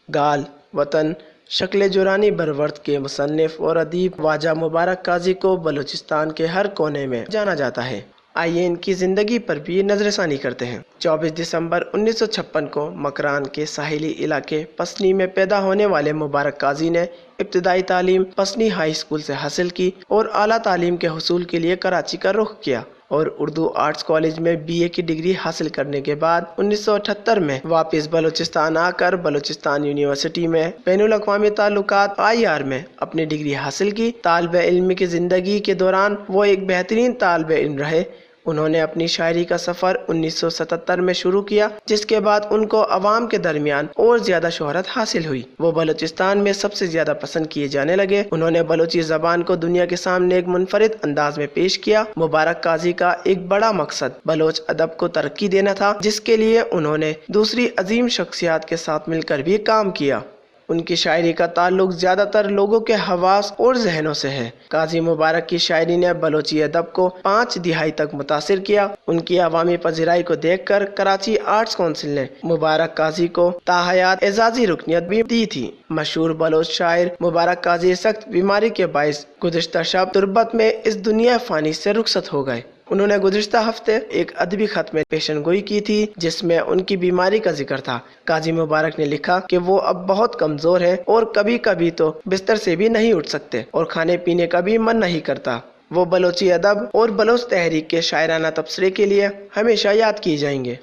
گال وطن شکل جورانی برورد کے مصنف اور ادیب خواجہ مبارک قاضی کو بلوچستان کے ہر کونے میں جانا جاتا ہے۔ آئیے ان کی زندگی پر بھی نظر ثانی کرتے ہیں۔ 24 دسمبر 1956 کو مکران کے ساحلی علاقے پسنی میں پیدا ہونے والے مبارک قاضی نے ابتدائی تعلیم پسنی ہائی اسکول سے حاصل کی اور اعلیٰ تعلیم کے حصول کے لیے کراچی کا رخ کیا اور اردو آرٹس کالج میں BA کی ڈگری حاصل کرنے کے بعد 1978 میں واپس بلوچستان آ کر بلوچستان یونیورسٹی میں بین الاقوامی تعلقات IR میں اپنی ڈگری حاصل کی۔ طالب علم کی زندگی کے دوران وہ ایک بہترین طالب علم رہے۔ انہوں نے اپنی شاعری کا سفر 1977 میں شروع کیا، جس کے بعد ان کو عوام کے درمیان اور زیادہ شہرت حاصل ہوئی۔ وہ بلوچستان میں سب سے زیادہ پسند کیے جانے لگے۔ انہوں نے بلوچی زبان کو دنیا کے سامنے ایک منفرد انداز میں پیش کیا۔ مبارک قاضی کا ایک بڑا مقصد بلوچ ادب کو ترقی دینا تھا، جس کے لیے انہوں نے دوسری عظیم شخصیات کے ساتھ مل کر بھی کام کیا۔ ان کی شاعری کا تعلق زیادہ تر لوگوں کے حواس اور ذہنوں سے ہے۔ قاضی مبارک کی شاعری نے بلوچی ادب کو 5 دہائی تک متاثر کیا۔ ان کی عوامی پذیرائی کو دیکھ کر کراچی آرٹس کونسل نے مبارک قاضی کو تاحیات اعزازی رکنیت بھی دی تھی۔ مشہور بلوچ شاعر مبارک قاضی سخت بیماری کے باعث گزشتہ شب تربت میں اس دنیا فانی سے رخصت ہو گئے۔ انہوں نے گزشتہ ہفتے ایک ادبی خط میں پیشن گوئی کی تھی، جس میں ان کی بیماری کا ذکر تھا۔ قاضی مبارک نے لکھا کہ وہ اب بہت کمزور ہیں اور کبھی کبھی تو بستر سے بھی نہیں اٹھ سکتے اور کھانے پینے کا بھی من نہیں کرتا۔ وہ بلوچی ادب اور بلوچ تحریک کے شاعرانہ تبصرے کے لیے ہمیشہ یاد کیے جائیں گے۔